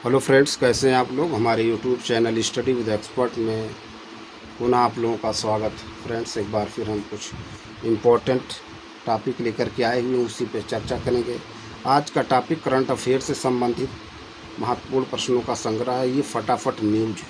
Hello friends, कैसे हैं आप लोग। हमारे YouTube channel study with expert में पुनः आप लोगों का स्वागत। फ्रेंड्स, एक बार फिर हम कुछ इम्पोर्टेंट टॉपिक लेकर के आए हुए हैं, उसी पे चर्चा करेंगे। आज का टॉपिक करंट अफेयर से संबंधित महत्वपूर्ण प्रश्नों का संग्रह है। ये फटाफट न्यूज है,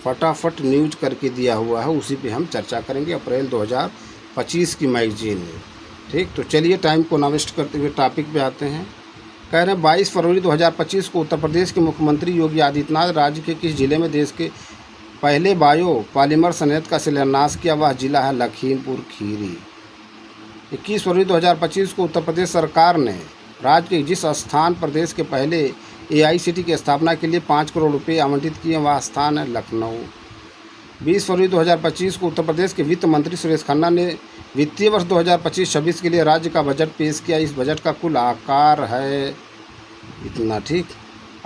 फटाफट न्यूज करके दिया हुआ है, उसी पे हम चर्चा करेंगे। अप्रैल 2025 की मैगजीन है। ठीक, तो चलिए टाइम को ना वेस्ट करते हुए टॉपिक पे आते हैं। कह रहे हैं 22 फरवरी 2025 को उत्तर प्रदेश के मुख्यमंत्री योगी आदित्यनाथ राज्य के किस जिले में देश के पहले बायो पॉलीमर संयंत्र का शिलान्यास किया। वह जिला है लखीमपुर खीरी। 21 फरवरी 2025 को उत्तर प्रदेश सरकार ने राज्य के जिस स्थान प्रदेश के पहले AICTE की स्थापना के लिए 5 करोड़ रुपये आवंटित किए, वह स्थान है लखनऊ। 20 फरवरी 2025 को उत्तर प्रदेश के वित्त मंत्री सुरेश खन्ना ने वित्तीय वर्ष 2025-26 के लिए राज्य का बजट पेश किया। इस बजट का कुल आकार है इतना, ठीक,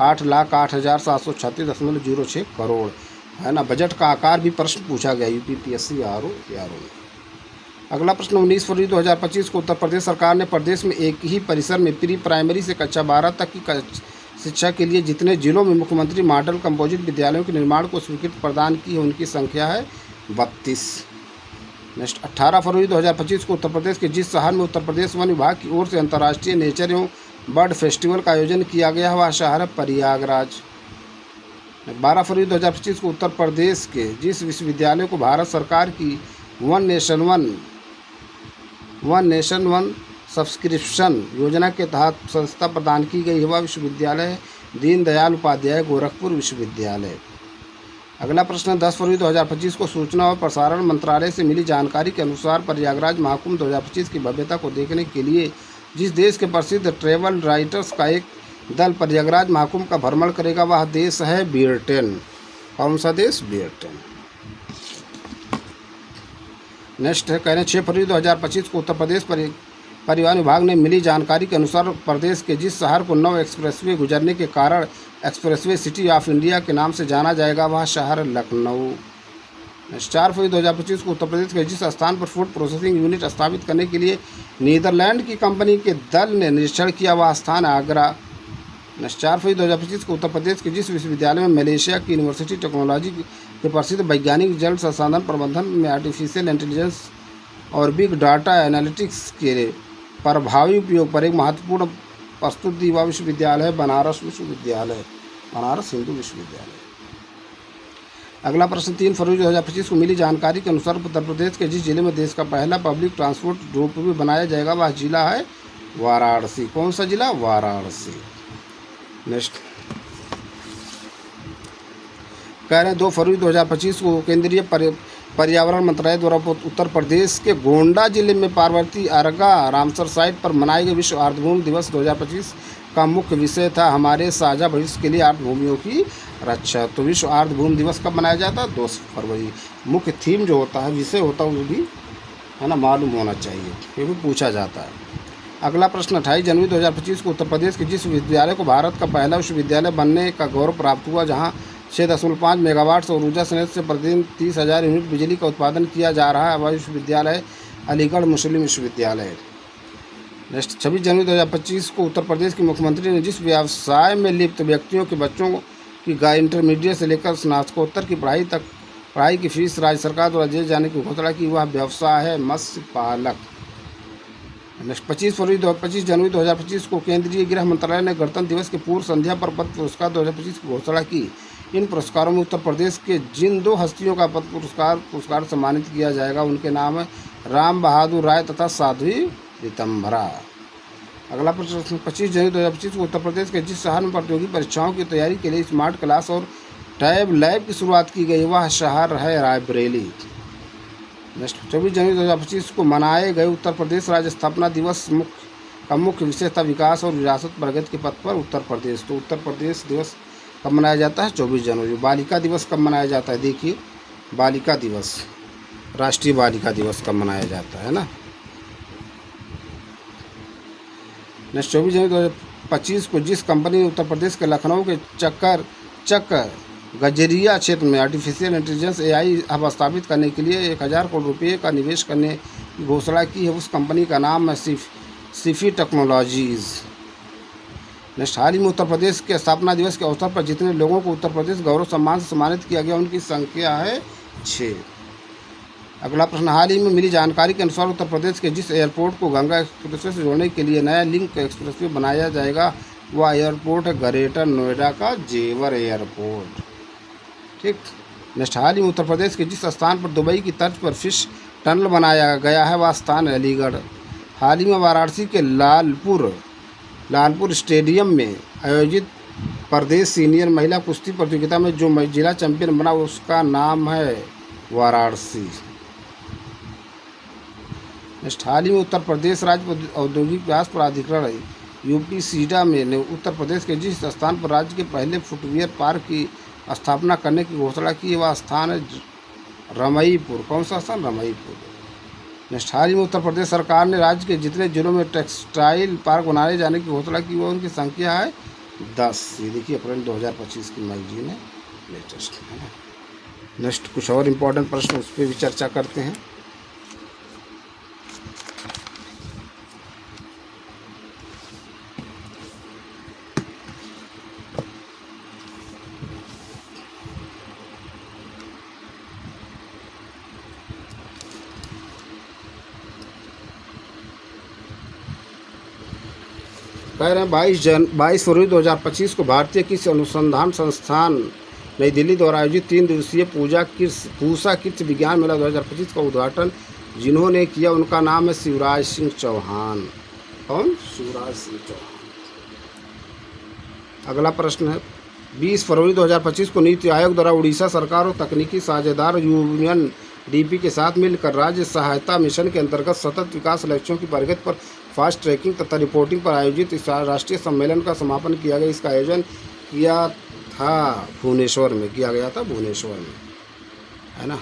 8,08,736.06 करोड़ है ना। बजट का आकार भी प्रश्न पूछा गया UPPSC RO। अगला प्रश्न 19 फरवरी 2025 को उत्तर प्रदेश सरकार ने प्रदेश में एक ही परिसर में प्री प्राइमरी से कक्षा 12 तक की शिक्षा के लिए जितने जिलों में मुख्यमंत्री मॉडल कंपोजिट विद्यालयों के निर्माण को स्वीकृति प्रदान की है, उनकी संख्या है 32। नेक्स्ट 18 फरवरी 2025 को उत्तर प्रदेश के जिस शहर में उत्तर प्रदेश वन विभाग की ओर से अंतर्राष्ट्रीय नेचर एवं बर्ड फेस्टिवल का आयोजन किया गया है, वह शहर है प्रयागराज। 12 फरवरी 2025 को उत्तर प्रदेश के जिस विश्वविद्यालय को भारत सरकार की वन नेशन वन सब्सक्रिप्शन योजना के तहत संस्था प्रदान की गई है, वह विश्वविद्यालय है दीनदयाल उपाध्याय गोरखपुर विश्वविद्यालय। अगला प्रश्न 10 फरवरी 2025 को सूचना और प्रसारण मंत्रालय से मिली जानकारी के अनुसार प्रयागराज महाकुंभ 2025 की भव्यता को देखने के लिए जिस देश के प्रसिद्ध ट्रैवल राइटर्स का एक दल प्रयागराज महाकुंभ का भ्रमण करेगा, वह देश है ब्रिटेन। कौन सा देश? ब्रिटेन। नेक्स्ट है, कह रहे हैं 6 फरवरी 2025 को उत्तर प्रदेश परिवहन विभाग ने मिली जानकारी के अनुसार प्रदेश के जिस शहर को 9 एक्सप्रेसवे गुजरने के कारण एक्सप्रेसवे सिटी ऑफ इंडिया के नाम से जाना जाएगा, वह शहर लखनऊ। 4 फरवरी 2025 को उत्तर प्रदेश के जिस स्थान पर फूड प्रोसेसिंग यूनिट स्थापित करने के लिए नीदरलैंड की कंपनी के दल ने निरीक्षण किया, वह स्थान आगरा। 4 फरवरी 2025 को उत्तर प्रदेश के जिस विश्वविद्यालय में मलेशिया की यूनिवर्सिटी टेक्नोलॉजी के प्रसिद्ध वैज्ञानिक जल संसाधन प्रबंधन में आर्टिफिशियल इंटेलिजेंस और बिग डाटा एनालिटिक्स के प्रभावी उपयोग पर एक महत्वपूर्ण प्रस्तुति दी, वह विश्वविद्यालय है बनारस विश्वविद्यालय, बनारस हिंदू विश्वविद्यालय। अगला प्रश्न 3 फरवरी 2025 को मिली जानकारी के अनुसार उत्तर प्रदेश के जिस जिले में देश का पहला पब्लिक ट्रांसपोर्ट रोपवे बनाया जाएगा, वह जिला है वाराणसी। कौन सा जिला? वाराणसी। नेक्स्ट कह रहे हैं 2 फरवरी 2025 को केंद्रीय पर्यावरण मंत्रालय द्वारा उत्तर प्रदेश के गोंडा जिले में पार्वती अर्गा रामसर साइट पर मनाए गए विश्व आर्द्रभूमि दिवस 2025 का मुख्य विषय था हमारे साझा भविष्य के लिए आर्द्रभूमियों की रक्षा। तो विश्व आर्द्रभूमि दिवस कब मनाया जाता है? 2 फरवरी। मुख्य थीम जो होता है, विषय होता है, वो भी है ना मालूम होना चाहिए, ये भी पूछा जाता है। अगला प्रश्न 28 जनवरी 2025 को उत्तर प्रदेश के जिस विश्वविद्यालय को भारत का पहला विश्वविद्यालय बनने का गौरव प्राप्त हुआ, जहाँ 6.5 मेगावाट सौर ऊर्जा संयंत्र से प्रतिदिन 30,000 यूनिट बिजली का उत्पादन किया जा रहा है, वह विश्वविद्यालय अलीगढ़ मुस्लिम विश्वविद्यालय। नेक्स्ट 26 जनवरी 2025 को उत्तर प्रदेश के मुख्यमंत्री ने जिस व्यवसाय में लिप्त व्यक्तियों के बच्चों की इंटरमीडिएट से लेकर स्नातकोत्तर की पढ़ाई की फीस राज्य सरकार द्वारा दिए जाने की घोषणा की, वह व्यवसाय है मत्स्य पालक। नेक्स्ट 25 जनवरी 2025 को केंद्रीय गृह मंत्रालय ने गणतंत्र दिवस की पूर्व संध्या पर पद्म पुरस्कार 2025 की घोषणा की। इन पुरस्कारों में उत्तर प्रदेश के जिन 2 हस्तियों का पद्म पुरस्कार सम्मानित किया जाएगा, उनके नाम है राम बहादुर राय तथा साध्वी पीतम्बरा। अगला प्रश्न 25 जनवरी 2025 को उत्तर प्रदेश के जिस शहर में प्रतियोगी परीक्षाओं की तैयारी के लिए स्मार्ट क्लास और टैब लैब की शुरुआत की गई, वह शहर है रायबरेली। नेक्स्ट 24 जनवरी 2025 को मनाए गए उत्तर प्रदेश राज्य स्थापना दिवस का मुख्य विषय था विकास और विरासत प्रगति के पथ पर उत्तर प्रदेश। तो उत्तर प्रदेश दिवस कब मनाया जाता है? 24 जनवरी। बालिका दिवस कब मनाया जाता है? देखिए, बालिका दिवस, राष्ट्रीय बालिका दिवस कब मनाया जाता है ना। नेक्स्ट 24 जनवरी 2025 को जिस कंपनी ने उत्तर प्रदेश के लखनऊ के चक गजरिया क्षेत्र में आर्टिफिशियल इंटेलिजेंस AI हब स्थापित करने के लिए 1,000 करोड़ रुपये का निवेश करने की घोषणा की है, उस कंपनी का नाम है सिफी टेक्नोलॉजीज़। नेक्स्ट, हाल ही में उत्तर प्रदेश के स्थापना दिवस के अवसर पर जितने लोगों को उत्तर प्रदेश गौरव सम्मान से सम्मानित किया गया उनकी संख्या है 6। अगला प्रश्न, हाल ही में मिली जानकारी के अनुसार उत्तर प्रदेश के जिस एयरपोर्ट को गंगा एक्सप्रेसवे से जोड़ने के लिए नया लिंक एक्सप्रेसवे बनाया जाएगा वह एयरपोर्ट है ग्रेटर नोएडा का जेवर एयरपोर्ट। ठीक। नेक्स्ट, हाल ही में उत्तर प्रदेश के जिस स्थान पर दुबई की तर्ज पर फिश टनल बनाया गया है वह स्थान है अलीगढ़। हाल ही में वाराणसी के लालपुर स्टेडियम में आयोजित प्रदेश सीनियर महिला कुश्ती प्रतियोगिता में जो जिला चैंपियन बना उसका नाम है वाराणसी। नेक्स्ट, हाल ही में उत्तर प्रदेश राज्य औद्योगिक विकास प्राधिकरण यूपीसीडा ने उत्तर प्रदेश के जिस स्थान पर राज्य के पहले फुटवियर पार्क की स्थापना करने की घोषणा की वह स्थान है रमईपुर। कौन सा स्थान? रमईपुर। नेक्स्ट, हाल ही में उत्तर प्रदेश सरकार ने राज्य के जितने जिलों में टेक्सटाइल पार्क बनाए जाने की घोषणा की वो उनकी संख्या है 10। ये देखिए अप्रैल 2025 की मैगजीन है, लेटेस्ट है ना। नेक्स्ट, कुछ और इम्पोर्टेंट प्रश्न उस पर भी चर्चा करते हैं। कह रहे हैं 22 फरवरी 2025 को भारतीय कृषि अनुसंधान संस्थान नई दिल्ली द्वारा आयोजित 3 दिवसीय पूसा कृषि विज्ञान मेला 2025 का उद्घाटन जिन्होंने किया उनका नाम है शिवराज सिंह चौहान। कौन? शिवराज सिंह चौहान। अगला प्रश्न है 20 फरवरी 2025 को नीति आयोग द्वारा उड़ीसा सरकार और तकनीकी साझेदार यूएनडीपी के साथ मिलकर राज्य सहायता मिशन के अंतर्गत सतत विकास लक्ष्यों की प्रगति पर फास्ट ट्रैकिंग तथा रिपोर्टिंग पर आयोजित इस राष्ट्रीय सम्मेलन का समापन किया गया। इसका आयोजन किया था भुवनेश्वर में, है ना।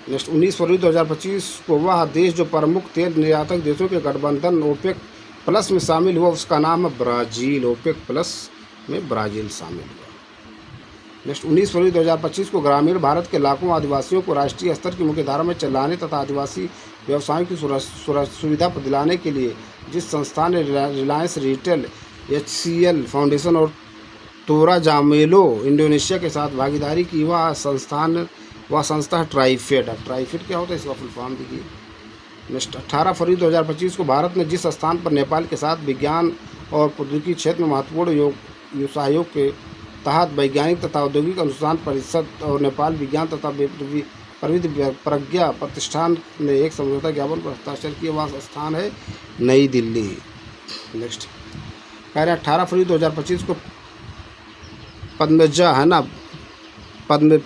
नेक्स्ट, 19 फरवरी 2025 को वह देश जो प्रमुख तेल निर्यातक देशों के गठबंधन ओपेक प्लस में शामिल हुआ उसका नाम है ब्राज़ील। ओपेक प्लस में ब्राज़ील शामिल हुआ। नेक्स्ट, 19 फरवरी 2025 को ग्रामीण भारत के लाखों आदिवासियों को राष्ट्रीय स्तर की मुख्यधारा में चलाने तथा आदिवासी व्यवसायों की सुविधा दिलाने के लिए जिस संस्था ने रिलायंस रिटेल, HCL फाउंडेशन और तोरा जामेलो इंडोनेशिया के साथ भागीदारी की वह संस्था है ट्राइफेड। अब ट्राइफेड क्या होता है इसका फुल फॉर्म देखिए। नेक्स्ट, 18 फरवरी 2025 को भारत ने जिस स्थान पर नेपाल के साथ विज्ञान और प्रौद्योगिकी क्षेत्र में महत्वपूर्ण सहयोग के तहत वैज्ञानिक तथा औद्योगिक अनुसंधान परिषद और नेपाल विज्ञान तथा प्रविधि प्रज्ञा प्रतिष्ठान ने एक समझौता ज्ञापन पर हस्ताक्षर किए वह स्थान है नई दिल्ली। नेक्स्ट, कह रहे हैं 18 फरवरी 2025 को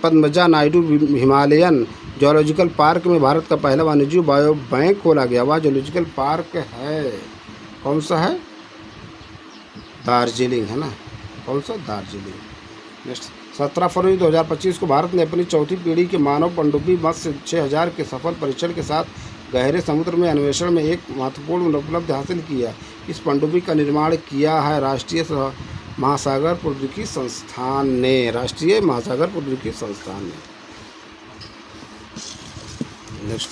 Padmaja Naidu Himalayan zoological park में भारत का पहला वन्यजीव बायो बैंक खोला गया। वह जूलॉजिकल पार्क है कौन सा है? दार्जिलिंग, है ना। कौन सा? दार्जिलिंग। नेक्स्ट, 17 फरवरी 2025 को भारत ने अपनी चौथी पीढ़ी के मानव पनडुब्बी मत्स्य 6000 के सफल परीक्षण के साथ गहरे समुद्र में अन्वेषण में एक महत्वपूर्ण उपलब्धि हासिल किया। इस पनडुब्बी का निर्माण किया है राष्ट्रीय महासागर प्रौद्योगिकी संस्थान ने। नेक्स्ट,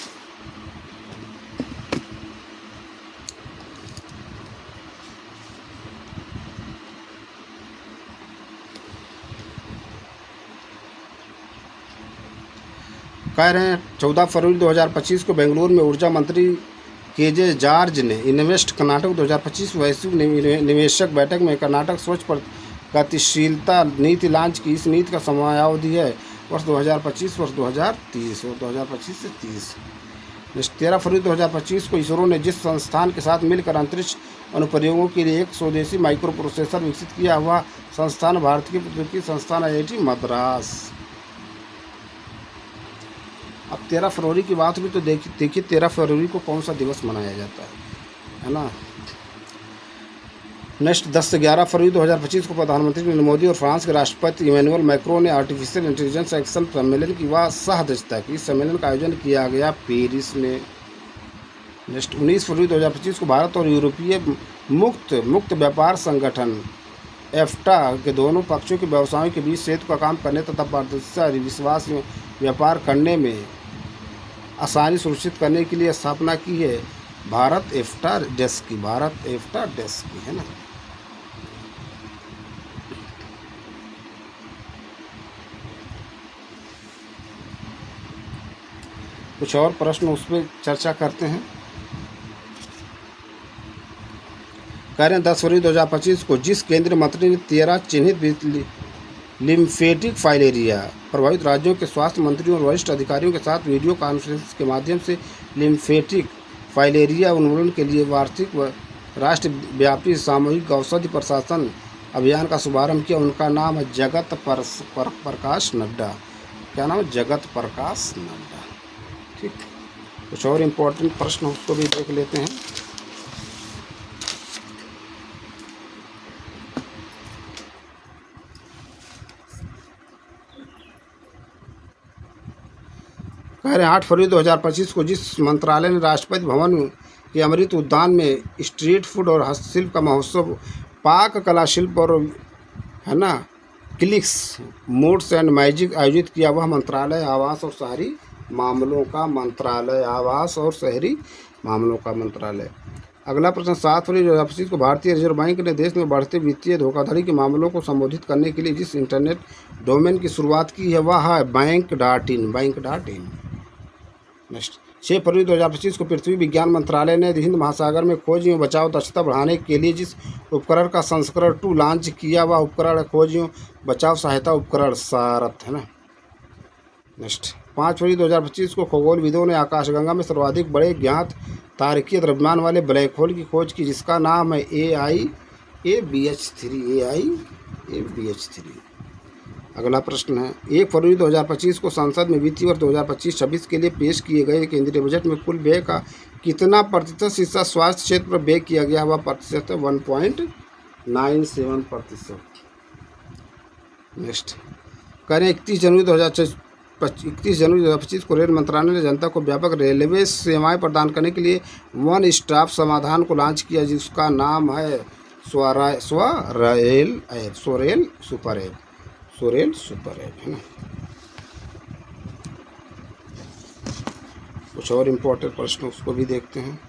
कह रहे हैं 14 फरवरी 2025 को बेंगलुरु में ऊर्जा मंत्री केजे जॉर्ज ने इन्वेस्ट कर्नाटक 2025 वैश्विक निवेशक बैठक में कर्नाटक स्वच्छ गतिशीलता नीति लॉन्च की। इस नीति का समयावधि है वर्ष 2025 वर्ष 2030 और 2025 से 30। 13 फरवरी 2025 को इसरो ने जिस संस्थान के साथ मिलकर अंतरिक्ष अनुप्रयोगों के लिए एक स्वदेशी माइक्रो प्रोसेसर विकसित किया हुआ संस्थान भारतीय प्रौद्योगिकी संस्थान IIT मद्रास। अब 13 फरवरी की बात हुई तो देखिए 13 फरवरी को कौन सा दिवस मनाया जाता है ना। नेक्स्ट, 10 से 11 फरवरी 2025 को प्रधानमंत्री नरेंद्र मोदी और फ्रांस के राष्ट्रपति इमैनुअल मैक्रों ने आर्टिफिशियल इंटेलिजेंस एक्शन सम्मेलन की वह सह अध्यक्षता की। इस सम्मेलन का आयोजन किया गया पेरिस में। नेक्स्ट, 19 फरवरी 2025 को भारत और यूरोपीय मुक्त व्यापार संगठन EFTA के दोनों पक्षों के व्यवसायों के बीच सेतु का काम करने तथा पारदर्शिता विश्वास में व्यापार करने में आसानी सुनिश्चित करने के लिए स्थापना की है भारत EFTA डेस्क की, है ना। कुछ और प्रश्न उस पर चर्चा करते हैं। कह रहे हैं 10 फरवरी 2025 को जिस केंद्रीय मंत्री ने 13 चिन्हित लिम्फेटिक फाइलेरिया प्रभावित राज्यों के स्वास्थ्य मंत्रियों और वरिष्ठ अधिकारियों के साथ वीडियो कॉन्फ्रेंस के माध्यम से लिम्फेटिक फाइलेरिया उन्मूलन के लिए वार्षिक व राष्ट्रव्यापी सामूहिक औषधि प्रशासन अभियान का शुभारंभ किया, उनका नाम है जगत प्रकाश नड्डा। क्या नाम है? जगत प्रकाश नड्डा। ठीक, कुछ और इम्पोर्टेंट प्रश्न उसको भी देख लेते हैं। कह रहे हैं 8 फरवरी 2025 को जिस मंत्रालय ने राष्ट्रपति भवन के अमृत उद्यान में स्ट्रीट फूड और हस्तशिल्प का महोत्सव, पाक कला शिल्प और क्लिक्स मूड्स एंड मैजिक आयोजित किया, वह मंत्रालय आवास और शहरी मामलों का मंत्रालय। आवास और शहरी मामलों का मंत्रालय। अगला प्रश्न 7 फरवरी 2025 को भारतीय रिजर्व बैंक ने देश में बढ़ते वित्तीय धोखाधड़ी के मामलों को संबोधित करने के लिए जिस इंटरनेट डोमेन की शुरुआत की है वह है बैंक.in। नेक्स्ट 6 फरवरी 2025 को पृथ्वी विज्ञान मंत्रालय ने हिंद महासागर में खोज एवं बचाव दक्षता बढ़ाने के लिए जिस उपकरण का संस्करण 2 लॉन्च किया वह उपकरण खोज एवं बचाव सहायता उपकरण सारथ है ना। नेक्स्ट 5 फरवरी 2025 को खगोलविदों ने आकाशगंगा में सर्वाधिक बड़े ज्ञात तारकीय द्रव्यमान वाले ब्लैक होल की खोज की, जिसका नाम है AIABH3। अगला प्रश्न है 1 फरवरी 2025 को संसद में वित्तीय वर्ष 2025-26 के लिए पेश किए गए केंद्रीय बजट में कुल व्यय का कितना प्रतिशत हिस्सा स्वास्थ्य क्षेत्र पर व्यय किया गया? वह प्रतिशत है 1.97%। नेक्स्ट करें 31 जनवरी 2025 को रेल मंत्रालय ने जनता को व्यापक रेलवे सेवाएं प्रदान करने के लिए वन स्टॉप समाधान को लॉन्च किया, जिसका नाम है सोरेल सुपर ऐप है ना। कुछ और इम्पोर्टेंट प्रश्न उसको भी देखते हैं।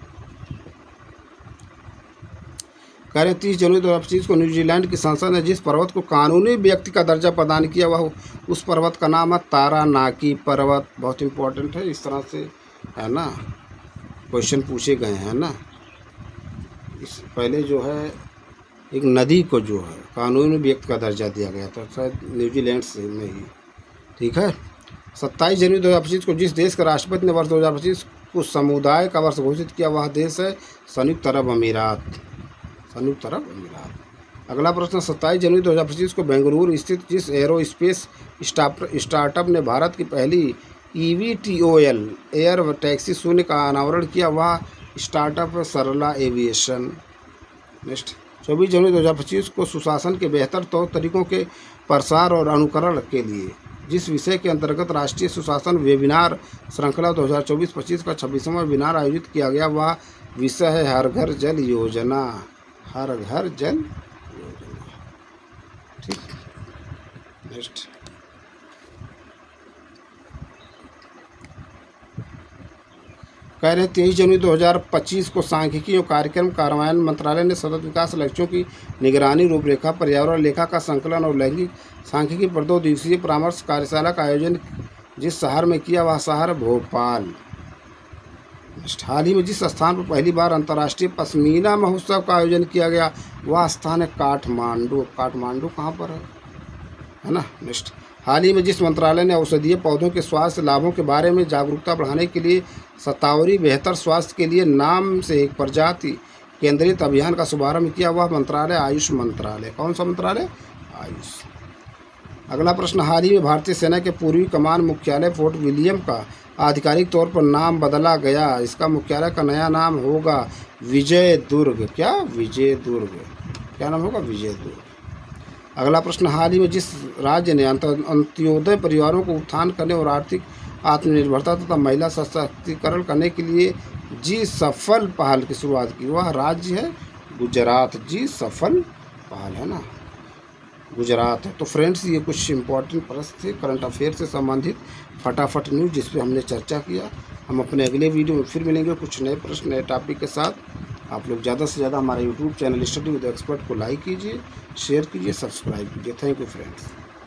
कह रहे 30 जनवरी 2025 को न्यूजीलैंड की संसद ने जिस पर्वत को कानूनी व्यक्ति का दर्जा प्रदान किया वह उस पर्वत का नाम है तारानाकी पर्वत। बहुत इम्पोर्टेंट है, इस तरह से है ना क्वेश्चन पूछे गए हैं ना। इस पहले जो है एक नदी को जो है कानूनी व्यक्ति का दर्जा दिया गया था, शायद न्यूजीलैंड से में ही। ठीक है। 27 जनवरी 2025 को जिस देश के राष्ट्रपति ने वर्ष 2025 को समुदाय का वर्ष घोषित किया वह देश है संयुक्त अरब अमीरात। अगला प्रश्न 27 जनवरी 2025 को बेंगलुरु स्थित जिस एरोस्पेस स्टार्टअप ने भारत की पहली EVTOL एयर टैक्सी शून्य का अनावरण किया वह स्टार्टअप है सरला एविएशन। नेक्स्ट 24 जनवरी 2025 को सुशासन के बेहतर तौर तरीकों के प्रसार और अनुकरण के लिए जिस विषय के अंतर्गत राष्ट्रीय सुशासन वेबिनार श्रृंखला 2024-25 का 26वां वेबिनार आयोजित किया गया वह विषय है हर घर जल योजना। ठीक। नेक्स्ट कह रहे 23 जनवरी 2025 को सांख्यिकी और कार्यक्रम कार्यान्वयन मंत्रालय ने सतत विकास लक्ष्यों की निगरानी रूपरेखा पर्यावरण लेखा का संकलन और लैंगिक सांख्यिकी पर 2 दिवसीय परामर्श कार्यशाला का आयोजन जिस शहर में किया वह शहर भोपाल। हाल ही में जिस स्थान पर पहली बार अंतर्राष्ट्रीय पश्मीना महोत्सव का आयोजन किया गया वह स्थान है काठमांडू कहाँ पर है ना। नेक्स्ट हाल ही में जिस मंत्रालय ने औषधीय पौधों के स्वास्थ्य लाभों के बारे में जागरूकता बढ़ाने के लिए शतावरी बेहतर स्वास्थ्य के लिए नाम से एक प्रजाति केंद्रित अभियान का शुभारंभ किया वह मंत्रालय आयुष मंत्रालय। कौन सा मंत्रालय? आयुष। अगला प्रश्न हाल ही में भारतीय सेना के पूर्वी कमान मुख्यालय फोर्ट विलियम का आधिकारिक तौर पर नाम बदला गया, इसका मुख्यालय का नया नाम होगा विजयदुर्ग। क्या नाम होगा? विजयदुर्ग। अगला प्रश्न हाल ही में जिस राज्य ने अंत्योदय परिवारों को उत्थान करने और आर्थिक आत्मनिर्भरता तथा महिला सशक्तिकरण करने के लिए जी सफल पहल की शुरुआत की वह राज्य है गुजरात। जी सफल पहल है ना, गुजरात है। तो फ्रेंड्स ये कुछ इंपॉर्टेंट प्रश्न थे करंट अफेयर से संबंधित फटाफट न्यूज़ जिस पे हमने चर्चा किया। हम अपने अगले वीडियो में फिर मिलेंगे कुछ नए प्रश्न नए टॉपिक के साथ। आप लोग ज़्यादा से ज़्यादा हमारे YouTube channel study with expert को लाइक कीजिए, शेयर कीजिए, सब्सक्राइब कीजिए। Thank you friends.